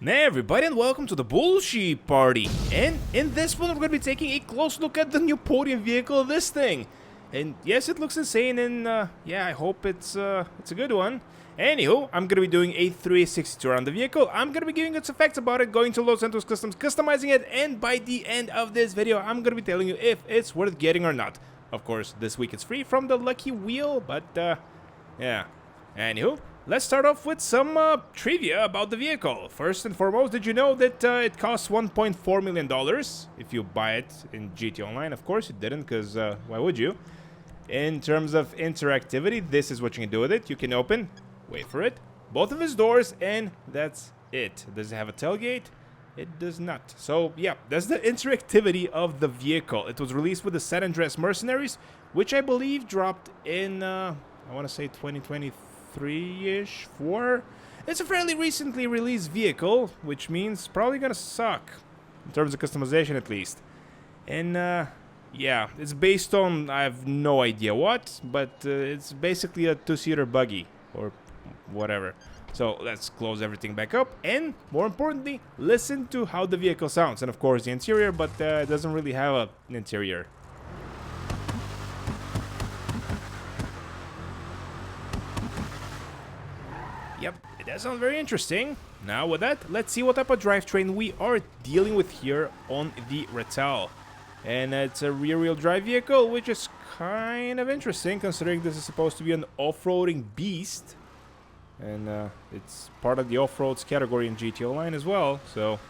Hey everybody, and welcome to the bullshit party. And in this one, we're going to be taking a close look at the new Podium vehicle, this thing. And yes, it looks insane, and yeah, I hope it's a good one. Anywho, I'm going to be doing a 360 tour on the vehicle. I'm going to be giving its effects about it, going to Santos Customs, customizing it, and by the end of this video, I'm going to be telling you if it's worth getting or not. Of course, this week it's free from the Lucky Wheel, but yeah. Anywho, let's start off with some trivia about the vehicle. First and foremost, did you know that it costs $1.4 million if you buy it in GT Online? Of course you didn't, because why would you? In terms of interactivity, this is what you can do with it. You can open, wait for it, both of its doors, and that's it. Does it have a tailgate? It does not. So yeah, that's the interactivity of the vehicle. It was released with the San Andreas Mercenaries, which I believe dropped in, I want to say 2023-ish, 4. It's a fairly recently released vehicle, which means probably gonna suck, in terms of customization at least. And yeah, it's based on, I have no idea what, but it's basically a two-seater buggy, or whatever. So let's close everything back up, and more importantly, listen to how the vehicle sounds. And of course the interior, but it doesn't really have an interior. Yep, it does sound very interesting. Now with that, let's see what type of drivetrain we are dealing with here on the Ratel. And it's a rear-wheel drive vehicle, which is kind of interesting considering this is supposed to be an off-roading beast. And it's part of the off-roads category in GT Online as well, so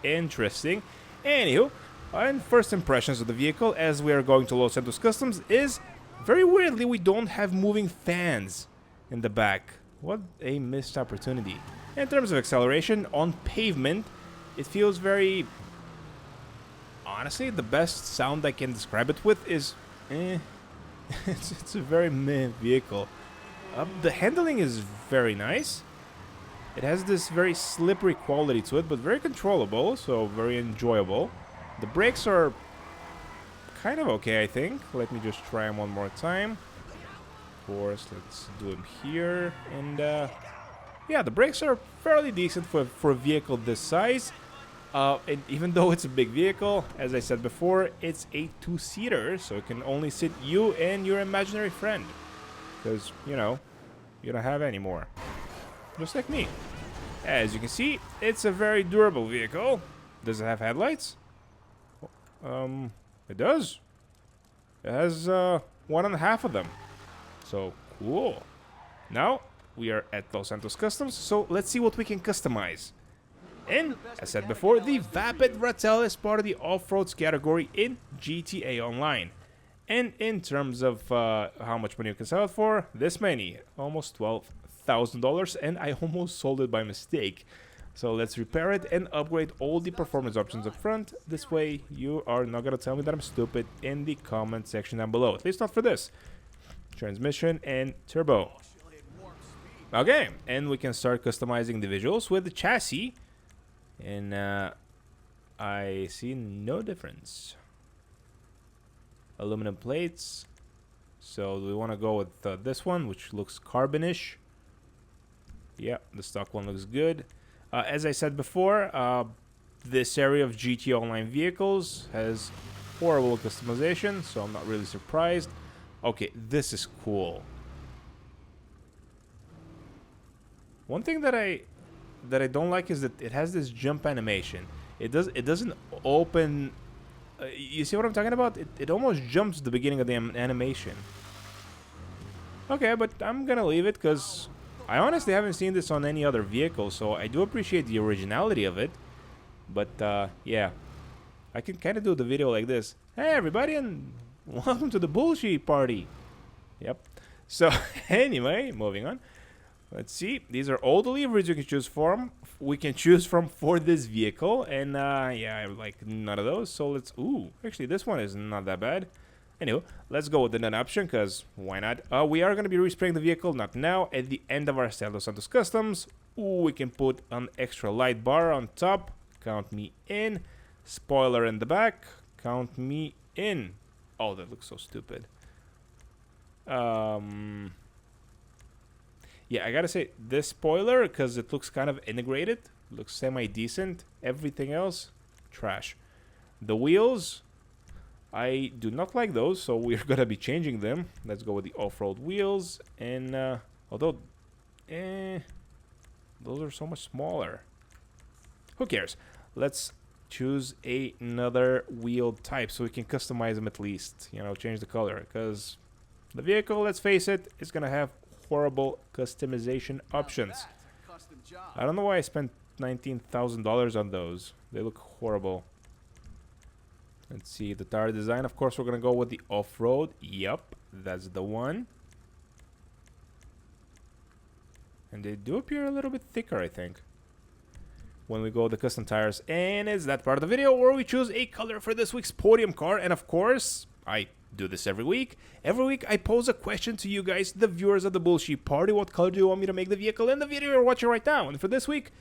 interesting. Anywho, and first impressions of the vehicle as we are going to Santos Customs is, very weirdly, we don't have moving fans in the back. What a missed opportunity. In terms of acceleration on pavement, it feels very... Honestly, the best sound I can describe it with is... it's a very meh vehicle. The handling is very nice. It has this very slippery quality to it, but very controllable, so very enjoyable. The brakes are kind of okay, I think. Let me just try them one more time. Of course, let's do them here. And yeah, the brakes are fairly decent for a vehicle this size. And even though it's a big vehicle, as I said before, it's a two-seater, so it can only sit you and your imaginary friend. Because, you know, you don't have any more. Just like me. As you can see, it's a very durable vehicle. Does it have headlights? It does. It has 1.5 of them. So, cool. Now, we are at Santos Customs, so let's see what we can customize. And, as said before, the Vapid Ratel is part of the off-roads category in GTA Online. And in terms of how much money you can sell it for, this many, almost $12,000, and I almost sold it by mistake. So let's repair it and upgrade all the performance options up front. This way you are not gonna tell me that I'm stupid in the comment section down below, at least not for this. Transmission and turbo. Okay, and we can start customizing the visuals with the chassis. And I see no difference. Aluminum plates. So we want to go with this one, which looks carbonish. Yeah, the stock one looks good. As I said before, this area of GT Online vehicles has horrible customization, so I'm not really surprised. Okay, this is cool. One thing that I don't like is that it has this jump animation. It doesn't open. You see what I'm talking about? It almost jumps the beginning of the animation. Okay, but I'm gonna leave it because I honestly haven't seen this on any other vehicle, so I do appreciate the originality of it. But yeah, I can kind of do the video like this. Hey everybody, and welcome to the bullshit party. Yep. So anyway, moving on. Let's see. These are all the levers you can choose from. We can choose from for this vehicle, and yeah, I like none of those. So let's. Ooh, actually, this one is not that bad. Anyway, let's go with the none option, because why not? We are going to be respraying the vehicle, not now, at the end of our Santos Customs. Ooh, we can put an extra light bar on top. Count me in. Spoiler in the back. Count me in. Oh, that looks so stupid. Yeah, I gotta say, this spoiler, because it looks kind of integrated, looks semi-decent. Everything else, trash. The wheels, I do not like those, so we're gonna be changing them. Let's go with the off-road wheels. And although, those are so much smaller. Who cares? Let's choose another wheel type so we can customize them at least. You know, change the color, because the vehicle, let's face it, is gonna have horrible customization options. I don't know why I spent $19,000 on those. They look horrible. Let's see the tire design. Of course, we're gonna go with the off-road. Yup, that's the one. And they do appear a little bit thicker, I think, when we go with the custom tires. And it's that part of the video where we choose a color for this week's podium car. And of course, I do this every week. Every week I pose a question to you guys, the viewers of the Bullshit Party. What color do you want me to make the vehicle in the video you're watching right now? And for this week,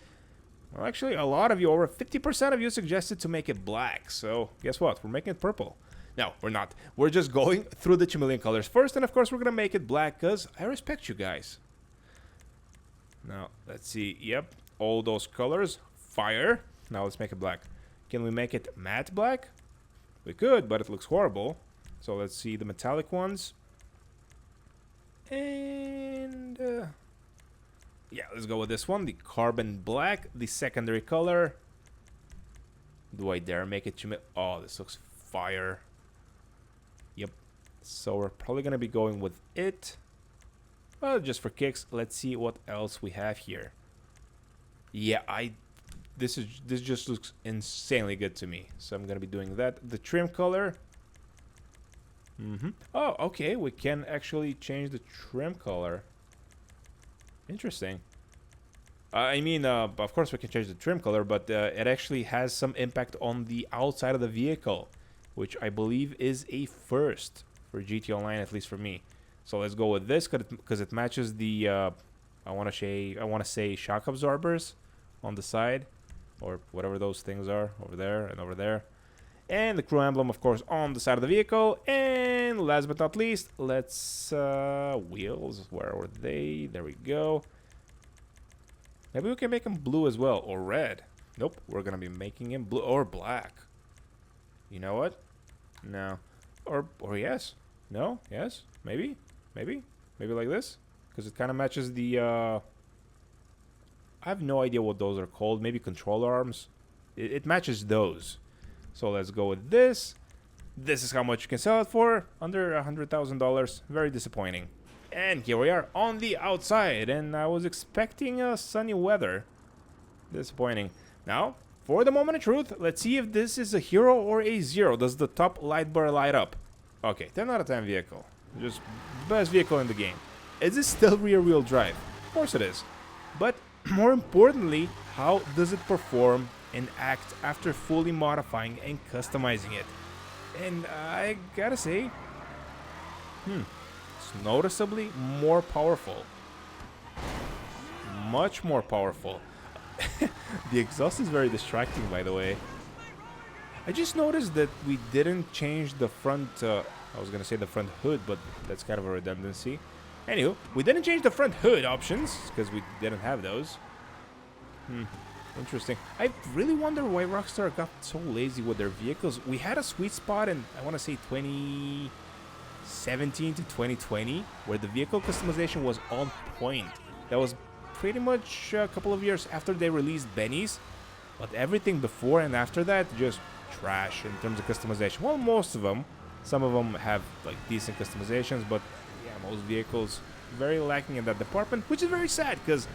well, actually a lot of you, over 50% of you, suggested to make it black. So guess what? We're making it purple. No, we're not. We're just going through the chameleon colors first. And of course we're gonna make it black because I respect you guys. Now let's see. Yep, all those colors. Fire. Now let's make it black. Can we make it matte black? We could, but it looks horrible. So let's see the metallic ones. And yeah, let's go with this one, the carbon black, the secondary color. Do I dare make it? Oh, this looks fire. Yep. So we're probably gonna be going with it. Well, just for kicks, let's see what else we have here. Yeah, this just looks insanely good to me. So I'm gonna be doing that. The trim color. Oh, okay. We can actually change the trim color. Interesting. I mean, of course we can change the trim color, but it actually has some impact on the outside of the vehicle, which I believe is a first for GT Online, at least for me. So let's go with this because it matches the I want to say shock absorbers on the side, or whatever those things are over there and over there. And the crew emblem, of course, on the side of the vehicle. And last but not least, let's wheels. Where were they? There we go. Maybe we can make them blue as well, or red. Nope, we're gonna be making him blue or black. You know what? No. Or yes. No. Yes. Maybe like this, because it kind of matches the I have no idea what those are called. Maybe controller arms. It matches those. So let's go with this. This is how much you can sell it for. Under $100,000. Very disappointing. And here we are on the outside. And I was expecting sunny weather. Disappointing. Now, for the moment of truth, let's see if this is a hero or a zero. Does the top light bar light up? Okay, 10 out of 10 vehicle. Just best vehicle in the game. Is this still rear-wheel drive? Of course it is. But more importantly, how does it perform and act after fully modifying and customizing it? And I gotta say, it's noticeably more powerful. Much more powerful. The exhaust is very distracting, by the way. I just noticed that we didn't change the front, I was gonna say the front hood, but that's kind of a redundancy. Anywho, we didn't change the front hood options, because we didn't have those. Interesting. I really wonder why Rockstar got so lazy with their vehicles. We had a sweet spot in, I want to say 2017 to 2020, where the vehicle customization was on point. That was pretty much a couple of years after they released Benny's, but everything before and after that, just trash in terms of customization. Well, most of them. Some of them have like decent customizations, but yeah, most vehicles very lacking in that department, which is very sad because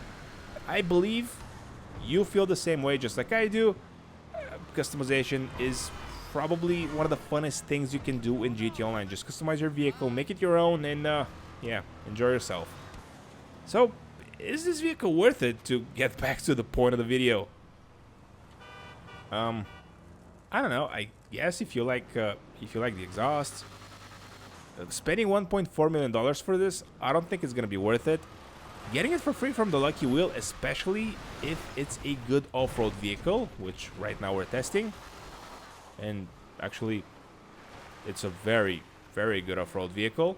I believe you feel the same way just like I do. Customization is probably one of the funnest things you can do in GT Online. Just customize your vehicle, make it your own, and yeah, enjoy yourself. So, is this vehicle worth it? To get back to the point of the video, I don't know. I guess if you like the exhaust, spending $1.4 million for this, I don't think it's gonna be worth it. Getting it for free from the Lucky Wheel, especially if it's a good off-road vehicle, which right now we're testing, and actually, it's a very, very good off-road vehicle.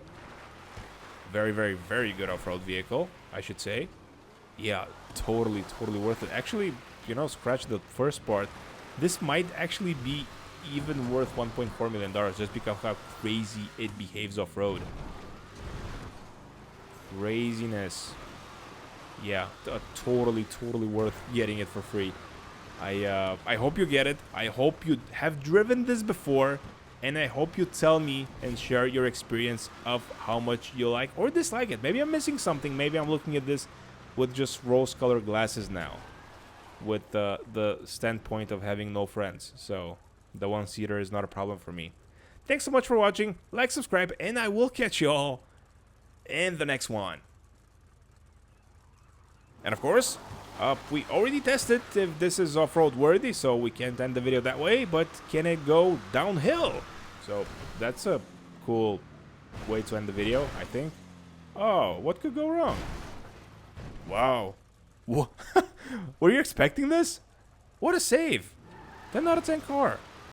Very, very, very good off-road vehicle, I should say. Yeah, totally worth it. Actually, you know, scratch the first part, this might actually be even worth $1.4 million just because of how crazy it behaves off-road. Craziness. Yeah, totally worth getting it for free. I hope you get it. I hope you have driven this before, and I hope you tell me and share your experience of how much you like or dislike it. Maybe I'm missing something. Maybe I'm looking at this with just rose-colored glasses now, with the standpoint of having no friends. So the one-seater is not a problem for me. Thanks so much for watching. Like, subscribe, and I will catch you all in the next one. And of course, we already tested if this is off-road worthy, so we can't end the video that way, but can it go downhill? So that's a cool way to end the video, I think. Oh, what could go wrong? Wow. Were you expecting this? What a save. 10 out of 10 car.